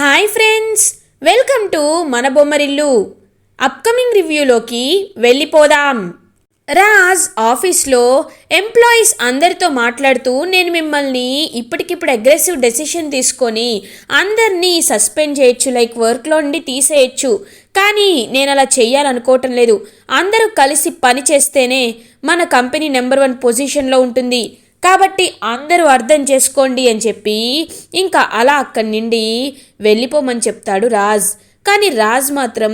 Hi friends, welcome to మన Bommarillu. Upcoming రివ్యూలోకి వెళ్ళిపోదాం. రాజ్ ఆఫీస్లో ఎంప్లాయీస్ అందరితో మాట్లాడుతూ నేను మిమ్మల్ని ఇప్పటికిప్పుడు అగ్రెసివ్ డెసిషన్ తీసుకొని అందరినీ సస్పెండ్ చేయొచ్చు, లైక్ వర్క్లో నుండి తీసేయచ్చు, కానీ నేను అలా చెయ్యాలనుకోవటం లేదు. అందరూ కలిసి పని చేస్తేనే మన కంపెనీ నెంబర్ 1 పొజిషన్లో ఉంటుంది, కాబట్టి అందరూ అర్థం చేసుకోండి అని చెప్పి ఇంకా అలా అక్కడి నుండి వెళ్ళిపోమని చెప్తాడు రాజ్. కానీ రాజ్ మాత్రం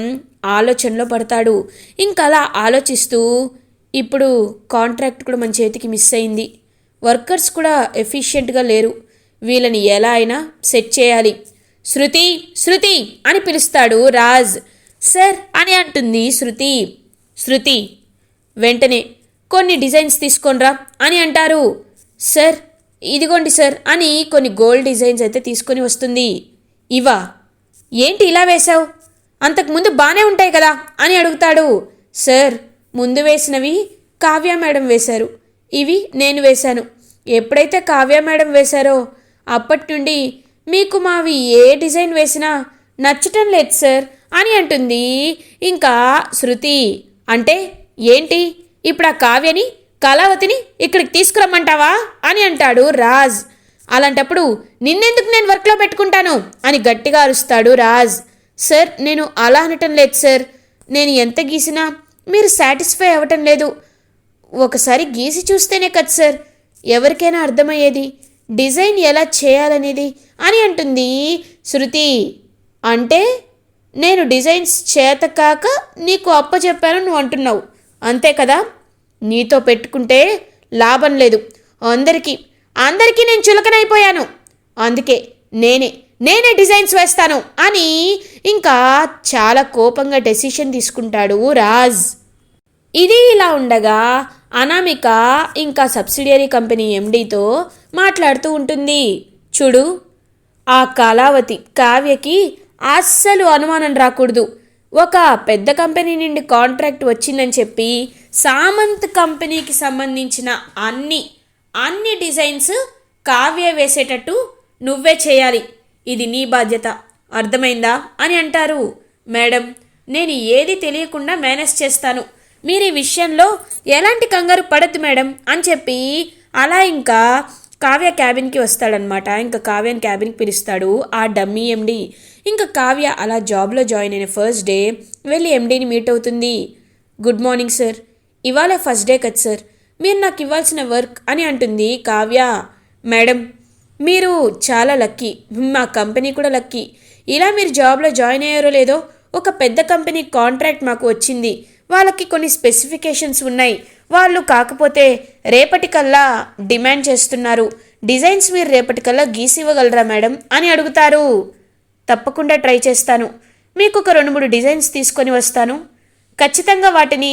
ఆలోచనలో పడతాడు. ఇంకా అలా ఆలోచిస్తూ ఇప్పుడు కాంట్రాక్ట్ కూడా మన చేతికి మిస్ అయింది, వర్కర్స్ కూడా ఎఫిషియెంట్గా లేరు, వీళ్ళని ఎలా అయినా సెట్ చేయాలి. శృతి శృతి అని పిలుస్తాడు రాజ్. సార్ అని అంటుంది శృతి. శృతి వెంటనే కొన్ని డిజైన్స్ తీసుకొనిరా అని అంటారు. సార్ ఇదిగోండి సార్ అని కొన్ని గోల్డ్ డిజైన్స్ అయితే తీసుకొని వస్తుంది. ఇవా ఏంటి ఇలా వేశావు, అంతకుముందు బాగానే ఉంటాయి కదా అని అడుగుతాడు. సార్ ముందు వేసినవి కావ్య మేడం వేశారు, ఇవి నేను వేశాను. ఎప్పుడైతే కావ్య మేడం వేశారో అప్పటి నుండి మీకు మావి ఏ డిజైన్ వేసినా నచ్చటం లేదు సార్ అని అంటుంది. ఇంకా శృతి అంటే ఏంటి, ఇప్పుడు ఆ కావ్యని కళావతిని ఇక్కడికి తీసుకురమ్మంటావా అని అంటాడు రాజ్. అలాంటప్పుడు నిన్నెందుకు నేను వర్క్లో పెట్టుకుంటాను అని గట్టిగా అరుస్తాడు రాజ్. సార్ నేను అలా అనటం లేదు సార్, నేను ఎంత గీసినా మీరు సాటిస్ఫై అవ్వటం లేదు. ఒకసారి గీసి చూస్తేనే కదా సార్ ఎవరికైనా అర్థమయ్యేది డిజైన్ ఎలా చేయాలనేది అని అంటుంది శృతి. అంటే నేను డిజైన్స్ చేతకాక నీకు అప్పచెప్పాను నువ్వు అంటున్నావు, అంతే కదా? నీతో పెట్టుకుంటే లాభం లేదు, అందరికీ నేను చులకనైపోయాను, అందుకే నేనే డిజైన్స్ వేస్తాను అని ఇంకా చాలా కోపంగా డెసిషన్ తీసుకుంటాడు రాజ్. ఇది ఇలా ఉండగా అనామిక ఇంకా సబ్సిడియరీ కంపెనీ ఎండీతో మాట్లాడుతూ ఉంటుంది. చూడు, ఆ కళావతి కావ్యకి అస్సలు అనుమానం రాకూడదు. ఒక పెద్ద కంపెనీ నుండి కాంట్రాక్ట్ వచ్చిందని చెప్పి సామంత్ కంపెనీకి సంబంధించిన అన్ని డిజైన్స్ కావ్య వేసేటట్టు నువ్వే చేయాలి, ఇది నీ బాధ్యత, అర్థమైందా అని అంటారు. మేడం నేను ఏది తెలియకుండా మేనేజ్ చేస్తాను, మీరు ఈ విషయంలో ఎలాంటి కంగారు పడద్దు మేడం అని చెప్పి అలా ఇంకా కావ్య క్యాబిన్కి వస్తాడనమాట. ఇంకా కావ్యని క్యాబిన్కి పిలుస్తాడు ఆ డమ్మీ ఎండి. ఇంకా కావ్య అలా జాబ్లో జాయిన్ అయిన ఫస్ట్ డే వెళ్ళి ఎండీని మీట్ అవుతుంది. గుడ్ మార్నింగ్ సార్, ఇవాళ ఫస్ట్ డే కదా సార్, మీరు నాకు ఇవ్వాల్సిన వర్క్ అని అంటుంది కావ్య. మేడం మీరు చాలా లక్కీ, మా కంపెనీ కూడా లక్కీ. ఇలా మీరు జాబ్లో జాయిన్ అయ్యారో లేదో ఒక పెద్ద కంపెనీ కాంట్రాక్ట్ మాకు వచ్చింది, వాళ్ళకి కొన్ని స్పెసిఫికేషన్స్ ఉన్నాయి, వాళ్ళు కాకపోతే రేపటికల్లా డిమాండ్ చేస్తున్నారు, డిజైన్స్ మీరు రేపటికల్లా గీసి ఇవ్వగలరా మేడం అని అడుగుతారు. తప్పకుండా ట్రై చేస్తాను, మీకు ఒక 2-3 డిజైన్స్ తీసుకొని వస్తాను, ఖచ్చితంగా వాటిని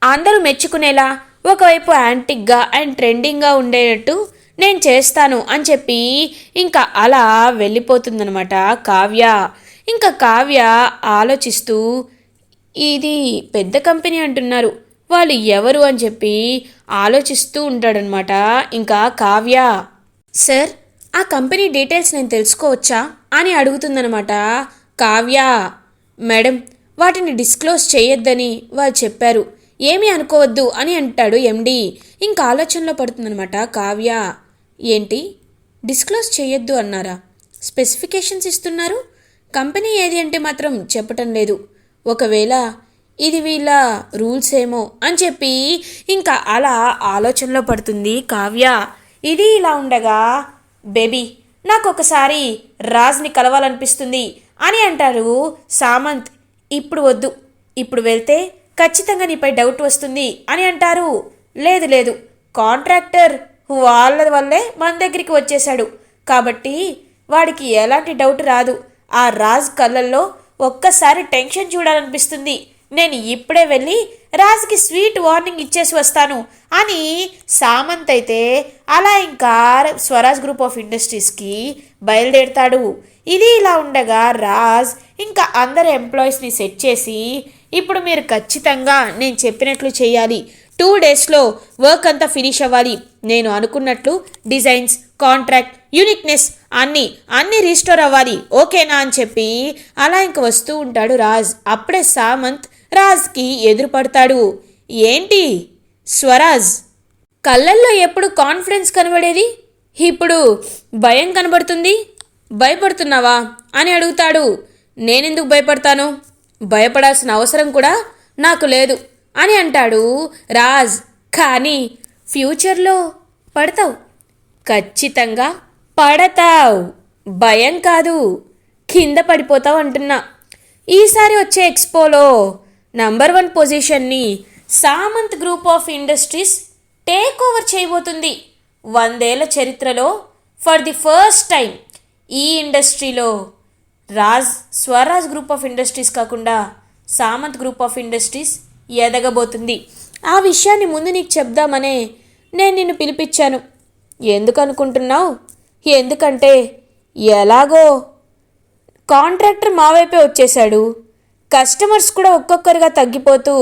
అందరూ మెచ్చుకునేలా ఒకవైపు యాంటిక్గా అండ్ ట్రెండింగ్గా ఉండేటట్టు నేను చేస్తాను అని చెప్పి ఇంకా అలా వెళ్ళిపోతుందనమాట కావ్య. ఇంకా కావ్య ఆలోచిస్తూ ఇది పెద్ద కంపెనీ అంటున్నారు, వాళ్ళు ఎవరు అని చెప్పి ఆలోచిస్తూ ఉంటాడనమాట ఇంకా కావ్య. సార్ ఆ కంపెనీ డీటెయిల్స్ నేను తెలుసుకోవచ్చా అని అడుగుతుందనమాట కావ్య. మేడం వాటిని డిస్క్లోజ్ చేయొద్దని వాళ్ళు చెప్పారు, ఏమీ అనుకోవద్దు అని అంటాడు ఎండి. ఇంకా ఆలోచనలో పడుతుందనమాట కావ్య. ఏంటి డిస్క్లోజ్ చేయొద్దు అన్నారా, స్పెసిఫికేషన్స్ ఇస్తున్నారు, కంపెనీ ఏది అంటే మాత్రం చెప్పటం లేదు, ఒకవేళ ఇది వీళ్ళ రూల్స్ ఏమో అని చెప్పి ఇంకా అలా ఆలోచనలో పడుతుంది కావ్య. ఇది ఇలా ఉండగా బేబీ నాకు ఒకసారి రాజ్ని కలవాలనిపిస్తుంది అని అంటారు సామంత్. ఇప్పుడు వద్దు, ఇప్పుడు వెళ్తే ఖచ్చితంగా నీపై డౌట్ వస్తుంది అని అంటారు. లేదు కాంట్రాక్టర్ వాళ్ళ వల్లే మన దగ్గరికి వచ్చేశాడు, కాబట్టి వాడికి ఎలాంటి డౌట్ రాదు, ఆ రాజ్ కళ్ళల్లో ఒక్కసారి టెన్షన్ చూడాలనిపిస్తుంది, నేను ఇప్పుడే వెళ్ళి రాజ్కి స్వీట్ వార్నింగ్ ఇచ్చేసి వస్తాను అని సామంత్ అయితే అలా ఇంకా స్వరాజ్ గ్రూప్ ఆఫ్ ఇండస్ట్రీస్కి బయలుదేరుతాడు. ఇది ఇలా ఉండగా రాజ్ ఇంకా అందరు ఎంప్లాయీస్ని సెట్ చేసి ఇప్పుడు మీరు ఖచ్చితంగా నేను చెప్పినట్లు చేయాలి, 2 డేస్లో వర్క్ అంతా ఫినిష్ అవ్వాలి, నేను అనుకున్నట్లు డిజైన్స్ కాంట్రాక్ట్, యూనిక్నెస్ అన్నీ రీస్టోర్ అవ్వాలి, ఓకేనా అని చెప్పి అలా ఇంక వస్తూ ఉంటాడు రాజ్. అప్పుడే సామంత్ రాజ్కి ఎదురుపడతాడు. ఏంటి స్వరాజ్, కళ్ళల్లో ఎప్పుడు కాన్ఫిడెన్స్ కనబడేది, ఇప్పుడు భయం కనబడుతుంది, భయపడుతున్నావా అని అడుగుతాడు. నేనెందుకు భయపడతాను, భయపడాల్సిన అవసరం కూడా నాకు లేదు అని అంటాడు రాజ్. కానీ ఫ్యూచర్లో పడతావు, ఖచ్చితంగా పడతావు, భయం కాదు, కింద పడిపోతావు అంటున్నా. ఈసారి వచ్చే ఎక్స్పోలో నంబర్ 1 పొజిషన్ని Samanth group of industries take over చేయబోతుంది. 100 ఏళ్ల చరిత్రలో ఫర్ ది ఫస్ట్ టైం ఈ ఇండస్ట్రీలో స్వరాజ్ గ్రూప్ ఆఫ్ ఇండస్ట్రీస్ కాకుండా సామంత్ గ్రూప్ ఆఫ్ ఇండస్ట్రీస్ ఎదగబోతుంది. ఆ విషయాన్ని ముందు నీకు చెప్దామనే నేను నిన్ను పిలిపించాను. ఎందుకు అనుకుంటున్నావు? ఎందుకంటే ఎలాగో కాంట్రాక్టర్ మా వైపే వచ్చేశాడు, కస్టమర్స్ కూడా ఒక్కొక్కరుగా తగ్గిపోతూ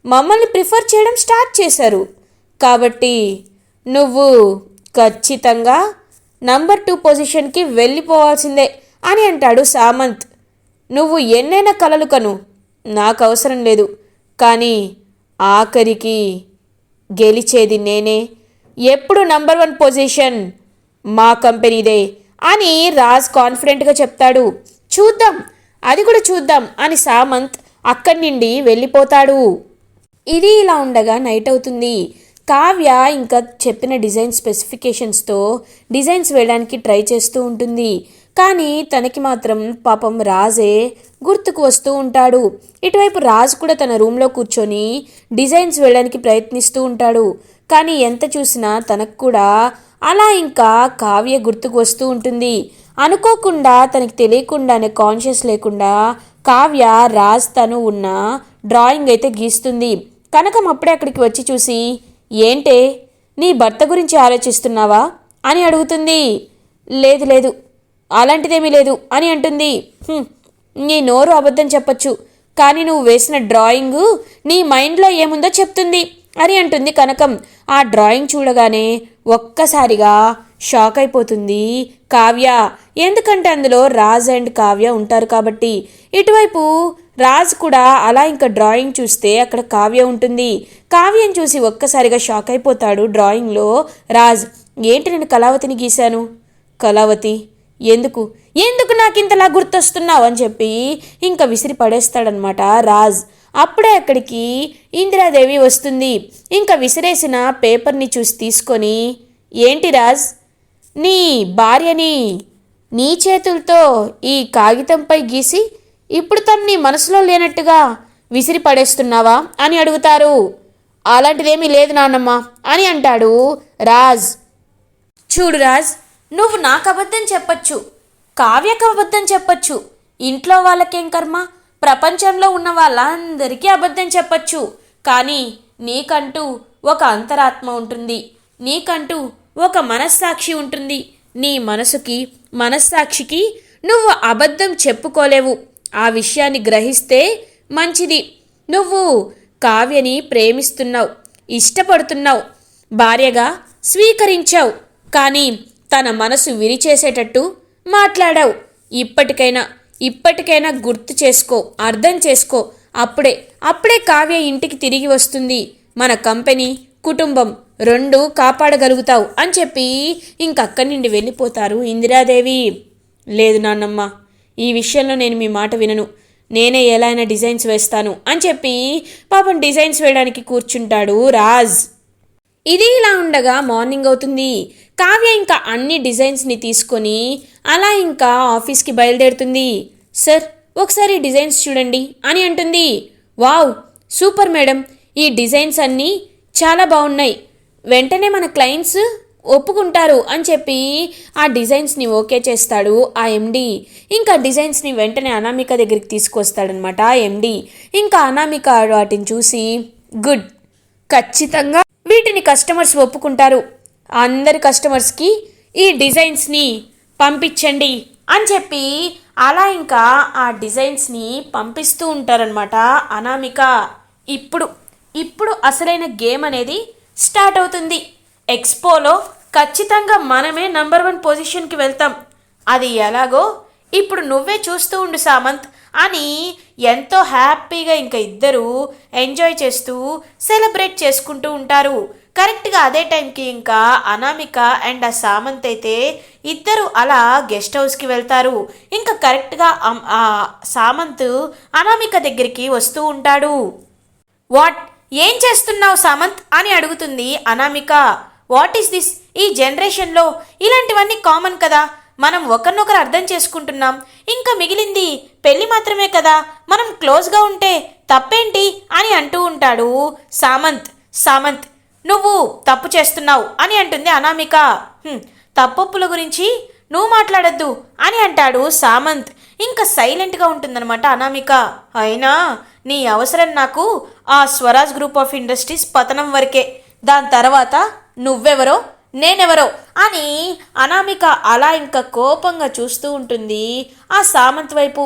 మమ్మల్ని ప్రిఫర్ చేయడం స్టార్ట్ చేశారు. కాబట్టి నువ్వు ఖచ్చితంగా నంబర్ 2 పొజిషన్కి వెళ్ళిపోవాల్సిందే అని అంటాడు సామంత్. నువ్వు ఎన్నైనా కలలు కను, నాకు అవసరం లేదు, కానీ ఆఖరికి గెలిచేది నేనే. ఎప్పుడు నంబర్ 1 పొజిషన్ మా కంపెనీదే అని రాజ్ కాన్ఫిడెంట్గా చెప్తాడు. చూద్దాం, అది కూడా చూద్దాం అని సామంత్ అక్కడి నుండి వెళ్ళిపోతాడు. ఇది ఇలా ఉండగా నైట్ అవుతుంది. కావ్య ఇంకా చెప్పిన డిజైన్ స్పెసిఫికేషన్స్తో డిజైన్స్ వేయడానికి ట్రై చేస్తూ ఉంటుంది. కానీ తనకి మాత్రం పాపం రాజే గుర్తుకు వస్తూ ఉంటాడు. ఇటువైపు రాజ్ కూడా తన రూమ్లో కూర్చొని డిజైన్స్ వేయడానికి ప్రయత్నిస్తూ ఉంటాడు. కానీ ఎంత చూసినా తనకు కూడా అలా ఇంకా కావ్య గుర్తుకు వస్తూ ఉంటుంది. అనుకోకుండా తనకి తెలియకుండానే కాన్షియస్ లేకుండా కావ్య రాజ్ తను ఉన్న డ్రాయింగ్ అయితే గీస్తుంది. కనకం అప్పుడే అక్కడికి వచ్చి చూసి, ఏంటే నీ భర్త గురించి ఆలోచిస్తున్నావా అని అడుగుతుంది. లేదు లేదు, అలాంటిదేమీ లేదు అని అంటుంది. నీ నోరు అబద్ధం చెప్పొచ్చు, కానీ నువ్వు వేసిన డ్రాయింగు నీ మైండ్లో ఏముందో చెప్తుంది అని అంటుంది కనకం. ఆ డ్రాయింగ్ చూడగానే ఒక్కసారిగా షాక్ అయిపోతుంది కావ్య. ఎందుకంటే అందులో రాజ్ అండ్ కావ్య ఉంటారు కాబట్టి. ఇటువైపు రాజ్ కూడా అలా ఇంకా డ్రాయింగ్ చూస్తే అక్కడ కావ్య ఉంటుంది. కావ్యం చూసి ఒక్కసారిగా షాక్ అయిపోతాడు డ్రాయింగ్లో రాజ్. ఏంటి, నేను కళావతిని గీశాను, కళావతి ఎందుకు ఎందుకు నాకు ఇంతలా గుర్తొస్తున్నావు అని చెప్పి ఇంకా విసిరి పడేస్తాడనమాట రాజ్. అప్పుడే అక్కడికి ఇందిరాదేవి వస్తుంది. ఇంకా విసిరేసిన పేపర్ని చూసి తీసుకొని, ఏంటి రాజ్, నీ భార్యని నీ చేతులతో ఈ కాగితంపై గీసి ఇప్పుడు తను నీ మనసులో లేనట్టుగా విసిరి పడేస్తున్నావా అని అడుగుతారు. అలాంటిదేమీ లేదు నాన్నమ్మ అని అంటాడు రాజ్. చూడు రాజ్, నువ్వు నాకు అబద్ధం చెప్పచ్చు, కావ్యకు అబద్ధం చెప్పచ్చు, ఇంట్లో వాళ్ళకేం కర్మ, ప్రపంచంలో ఉన్న వాళ్ళందరికీ అబద్ధం చెప్పచ్చు. కానీ నీకంటూ ఒక అంతరాత్మ ఉంటుంది, నీకంటూ ఒక మనస్సాక్షి ఉంటుంది. నీ మనసుకి మనస్సాక్షికి నువ్వు అబద్ధం చెప్పుకోలేవు. ఆ విషయాన్ని గ్రహిస్తే మంచిది. నువ్వు కావ్యని ప్రేమిస్తున్నావు, ఇష్టపడుతున్నావు, భార్యగా స్వీకరించావు. కానీ తన మనసు విరిచేసేటట్టు మాట్లాడావు. ఇప్పటికైనా గుర్తు చేసుకో, అర్థం చేసుకో. అప్పుడే కావ్య ఇంటికి తిరిగి వస్తుంది. మన కంపెనీ, కుటుంబం రెండూ కాపాడగలుగుతావు అని చెప్పి ఇంకక్కడి నుండి వెళ్ళిపోతారు ఇందిరాదేవి. లేదు నాన్నమ్మ, ఈ విషయంలో నేను మీ మాట వినను, నేనే ఎలా అయినా డిజైన్స్ వేస్తాను అని చెప్పి పాపం డిజైన్స్ వేయడానికి కూర్చుంటాడు రాజ్. ఇది ఇలా ఉండగా మార్నింగ్ అవుతుంది. కావ్య ఇంకా అన్ని డిజైన్స్ని తీసుకొని అలా ఇంకా ఆఫీస్కి బయలుదేరుతుంది. సార్, ఒకసారి డిజైన్స్ చూడండి అని అంటుంది. వావ్, సూపర్ మేడం, ఈ డిజైన్స్ అన్నీ చాలా బాగున్నాయి, వెంటనే మన క్లయింట్స్ ఒప్పుకుంటారు అని చెప్పి ఆ డిజైన్స్ని ఓకే చేస్తాడు ఆ ఎండి. ఇంకా డిజైన్స్ని వెంటనే అనామిక దగ్గరికి తీసుకొస్తాడనమాట ఆ ఎండి. ఇంకా అనామిక వాటిని చూసి, గుడ్, ఖచ్చితంగా వీటిని కస్టమర్స్ ఒప్పుకుంటారు, అందరి కస్టమర్స్కి ఈ డిజైన్స్ని పంపించండి అని చెప్పి అలా ఇంకా ఆ డిజైన్స్ని పంపిస్తూ ఉంటారనమాట అనామిక. ఇప్పుడు అసలైన గేమ్ అనేది స్టార్ట్ అవుతుంది. ఎక్స్పోలో ఖచ్చితంగా మనమే నంబర్ 1 పొజిషన్కి వెళ్తాం. అది ఎలాగో ఇప్పుడు నువ్వే చూస్తూ ఉండు సామంత్ అని ఎంతో హ్యాపీగా ఇంకా ఇద్దరు ఎంజాయ్ చేస్తూ సెలబ్రేట్ చేసుకుంటూ ఉంటారు. కరెక్ట్గా అదే టైంకి ఇంకా అనామిక అండ్ ఆ సామంత్ అయితే ఇద్దరు అలా గెస్ట్ హౌస్కి వెళ్తారు. ఇంకా కరెక్ట్గా ఆ సామంత్ అనామిక దగ్గరికి వస్తూ ఉంటాడు. వాట్, ఏం చేస్తున్నావు సామంత్ అని అడుగుతుంది అనామిక. What is this? ఈ జనరేషన్లో ఇలాంటివన్నీ కామన్ కదా. మనం ఒకరినొకరు అర్థం చేసుకుంటున్నాం. ఇంకా మిగిలింది పెళ్ళి మాత్రమే కదా, మనం క్లోజ్గా ఉంటే తప్పేంటి అని అంటూ ఉంటాడు సామంత్. సామంత్, నువ్వు తప్పు చేస్తున్నావు అని అంటుంది అనామిక. తప్పొప్పుల గురించి నువ్వు మాట్లాడద్దు అని అంటాడు సామంత్. ఇంకా సైలెంట్గా ఉంటుందన్నమాట అనామిక. అయినా నీ అవసరం నాకు ఆ స్వరాజ్ గ్రూప్ ఆఫ్ ఇండస్ట్రీస్ పతనం వరకే, దాని తర్వాత నువ్వెవరో నేనెవరో అని అనామిక అలా ఇంకా కోపంగా చూస్తూ ఉంటుంది ఆ సామంత్ వైపు.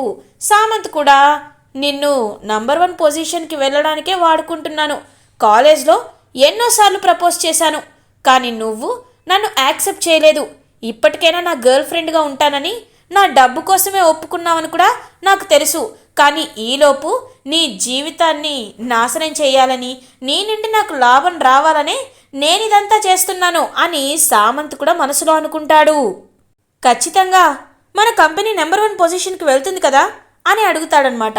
సామంత్ కూడా నిన్ను నంబర్ 1 పొజిషన్కి వెళ్ళడానికే వాడుకుంటున్నాను. కాలేజ్లో ఎన్నోసార్లు ప్రపోజ్ చేశాను, కానీ నువ్వు నన్ను యాక్సెప్ట్ చేయలేదు. ఇప్పటికైనా నా గర్ల్ ఫ్రెండ్గా ఉంటానని నా డబ్బు కోసమే ఒప్పుకున్నావని కూడా నాకు తెలుసు. కానీ ఈలోపు నీ జీవితాన్ని నాశనం చేయాలని, నీ నుండి నాకు లాభం రావాలనే నేనిదంతా చేస్తున్నాను అని సామంత్ కూడా మనసులో అనుకుంటాడు. ఖచ్చితంగా మన కంపెనీ నంబర్ 1 పొజిషన్కి వెళ్తుంది కదా అని అడుగుతాడనమాట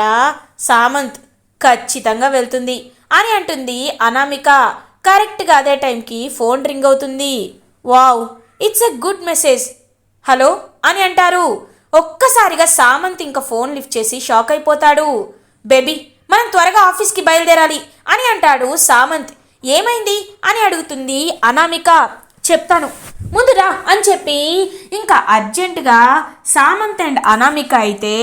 సామంత్. ఖచ్చితంగా వెళ్తుంది అని అంటుంది అనామిక. కరెక్ట్గా అదే టైంకి ఫోన్ రింగ్ అవుతుంది. Wow, it's a good message. Hello అని అంటారు. ఒక్కసారిగా సామంత్ ఇంకా ఫోన్ లిఫ్ట్ చేసి షాక్ అయిపోతాడు. బేబీ, మనం త్వరగా ఆఫీస్కి బయలుదేరాలి అని అంటాడు సామంత్. ఏమైంది అని అడుగుతుంది అనామిక. చెప్తాను, ముందు రా అని చెప్పి ఇంకా అర్జెంటుగా సామంత్ అండ్ అనామిక అయితే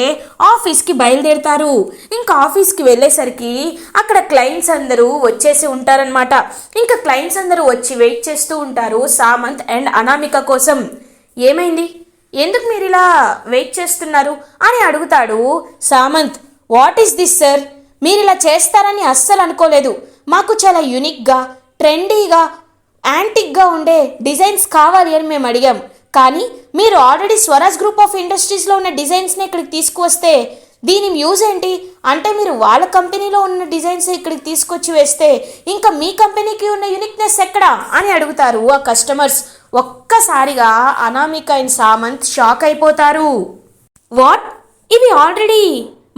ఆఫీస్కి బయలుదేరుతారు. ఇంకా ఆఫీస్కి వెళ్ళేసరికి అక్కడ క్లయింట్స్ అందరూ వచ్చేసి ఉంటారనమాట. ఇంకా క్లయింట్స్ అందరూ వచ్చి వెయిట్ చేస్తూ ఉంటారు సామంత్ అండ్ అనామిక కోసం. ఏమైంది, ఎందుకు మీరు ఇలా వెయిట్ చేస్తున్నారు అని అడుగుతాడు Samanth. What is this sir, మీరు ఇలా చేస్తారని అస్సలు అనుకోలేదు. మాకు చాలా యూనిక్గా, ట్రెండీగా, యాంటిక్గా ఉండే డిజైన్స్ కావాలి అని మేము అడిగాం. కానీ మీరు ఆల్రెడీ స్వరాజ్ గ్రూప్ ఆఫ్ ఇండస్ట్రీస్లో ఉన్న డిజైన్స్ని ఇక్కడికి తీసుకువస్తే దీని యూజ్ ఏంటి అంటే, మీరు వాళ్ళ కంపెనీలో ఉన్న డిజైన్స్ ఇక్కడికి తీసుకొచ్చి వేస్తే ఇంకా మీ కంపెనీకి ఉన్న యూనిక్నెస్ ఎక్కడా అని అడుగుతారు ఆ కస్టమర్స్. ఒక్కసారిగా అనామిక అండ్ సామంత్ షాక్ అయిపోతారు. వాట్, ఇవి ఆల్రెడీ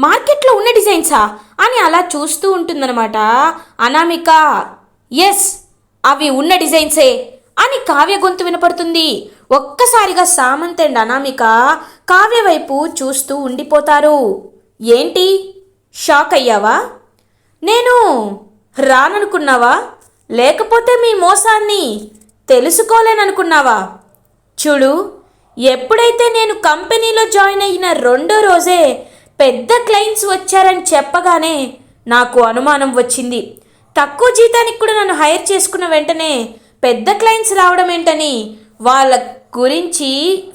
మార్కెట్లో ఉన్న డిజైన్సా అని అలా చూస్తూ ఉంటుందన్నమాట అనామిక. ఎస్, అవి ఉన్న డిజైన్సే అని కావ్య గొంతు వినపడుతుంది. ఒక్కసారిగా సామంత్ అండ్ అనామిక కావ్య వైపు చూస్తూ ఉండిపోతారు. ఏంటి, షాక్ అయ్యావా? నేను రాననుకున్నావా? లేకపోతే మీ మోసాన్ని తెలుసుకోలేననుకున్నావా? చూడు, ఎప్పుడైతే నేను కంపెనీలో జాయిన్ అయిన 2వ రోజే పెద్ద క్లయింట్స్ వచ్చారని చెప్పగానే నాకు అనుమానం వచ్చింది. తక్కువ జీతానికి కూడా నన్ను హైర్ చేసుకున్న వెంటనే పెద్ద క్లయింట్స్ రావడం ఏంటని వాళ్ళ గురించి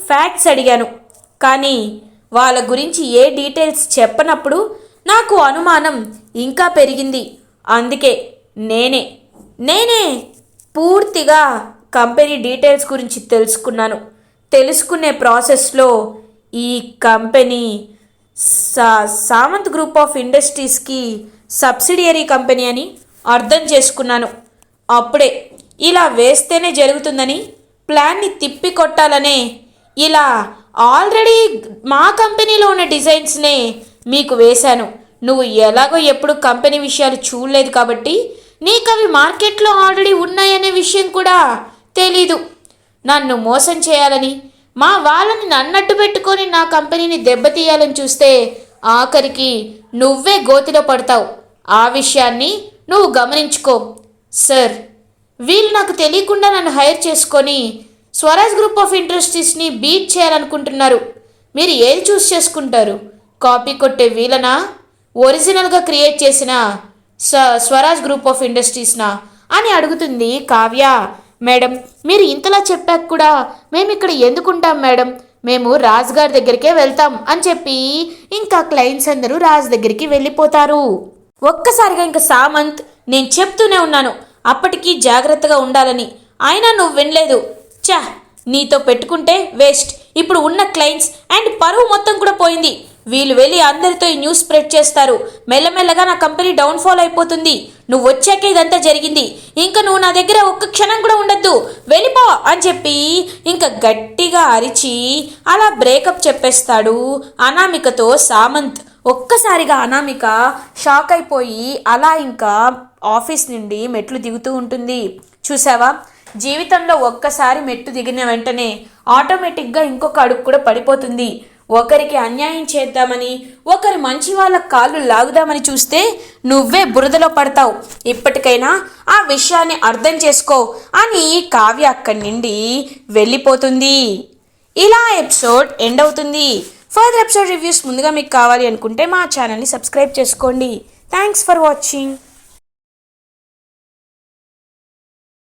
ఫ్యాక్ట్స్ అడిగాను. కానీ వాళ్ళ గురించి ఏ డీటెయిల్స్ చెప్పనప్పుడు నాకు అనుమానం ఇంకా పెరిగింది. అందుకే నేనే పూర్తిగా కంపెనీ డీటెయిల్స్ గురించి తెలుసుకున్నాను. తెలుసుకునే ప్రాసెస్లో ఈ కంపెనీ సామంత్ గ్రూప్ ఆఫ్ ఇండస్ట్రీస్కి సబ్సిడియరీ కంపెనీ అని అర్థం చేసుకున్నాను. అప్పుడే ఇలా వేస్తేనే జరుగుతుందని ప్లాన్ని తిప్పి కొట్టాలనే ఇలా ఆల్రెడీ మా కంపెనీలో ఉన్న డిజైన్స్నే మీకు వేశాను. నువ్వు ఎలాగో ఎప్పుడు కంపెనీ విషయాలు చూడలేదు కాబట్టి నీకు అవి మార్కెట్లో ఆల్రెడీ ఉన్నాయనే విషయం కూడా తెలీదు. నన్ను మోసం చేయాలని, మా వాళ్ళని నన్నట్టు పెట్టుకొని నా కంపెనీని దెబ్బతీయాలని చూస్తే ఆఖరికి నువ్వే గోతిలో పడతావు. ఆ విషయాన్ని నువ్వు గమనించుకో. సార్, వీళ్ళు నాకు తెలియకుండా నన్ను హైర్ చేసుకొని స్వరాజ్ గ్రూప్ ఆఫ్ ఇండస్ట్రీస్ని బీట్ చేయాలనుకుంటున్నారు. మీరు ఏది చూస్ చేసుకుంటారు? కాపీ కొట్టే వీళ్ళనా, ఒరిజినల్గా క్రియేట్ చేసిన స్వరాజ్ గ్రూప్ ఆఫ్ ఇండస్ట్రీస్నా అని అడుగుతుంది కావ్య. మేడం, మీరు ఇంతలా చెప్పాక కూడా మేము ఇక్కడ ఎందుకుంటాం మేడం, మేము రాజ్ గారి దగ్గరికే వెళ్తాం అని చెప్పి ఇంకా క్లయింట్స్ అందరూ రాజ్ దగ్గరికి వెళ్ళిపోతారు. ఒక్కసారిగా ఇంకా సామంత్, నేను చెప్తూనే ఉన్నాను అప్పటికీ జాగ్రత్తగా ఉండాలని, అయినా నువ్వు వినలేదు. చా, నీతో పెట్టుకుంటే వేస్ట్. ఇప్పుడు ఉన్న క్లయింట్స్ అండ్ పరువు మొత్తం కూడా పోయింది. వీళ్ళు వెళ్ళి అందరితో ఈ న్యూస్ స్ప్రెడ్ చేస్తారు. మెల్లమెల్లగా నా కంపెనీ డౌన్ఫాల్ అయిపోతుంది. నువ్వు వచ్చాకే ఇదంతా జరిగింది. ఇంకా నువ్వు నా దగ్గర ఒక్క క్షణం కూడా ఉండద్దు, వెళ్ళిపో అని చెప్పి ఇంకా గట్టిగా అరిచి అలా బ్రేకప్ చెప్పేస్తాడు అనామికతో సామంత్. ఒక్కసారిగా అనామిక షాక్ అయిపోయి అలా ఇంకా ఆఫీస్ నుండి మెట్లు దిగుతూ ఉంటుంది. చూసావా, జీవితంలో ఒక్కసారి మెట్టు దిగిన వెంటనే ఆటోమేటిక్గా ఇంకొక అడుగు కూడా పడిపోతుంది. ఒకరికి అన్యాయం చేద్దామని, ఒకరి మంచి వాళ్ళ కాళ్ళు లాగుదామని చూస్తే నువ్వే బురదలో పడతావు. ఇప్పటికైనా ఆ విషయాన్ని అర్థం చేసుకో అని కావ్య అక్కడి నుండి వెళ్ళిపోతుంది. ఇలా ఎపిసోడ్ ఎండ్ అవుతుంది. ఫర్దర్ ఎపిసోడ్ రివ్యూస్ ముందుగా మీకు కావాలి అనుకుంటే మా ఛానల్ని సబ్స్క్రైబ్ చేసుకోండి. Thanks for watching.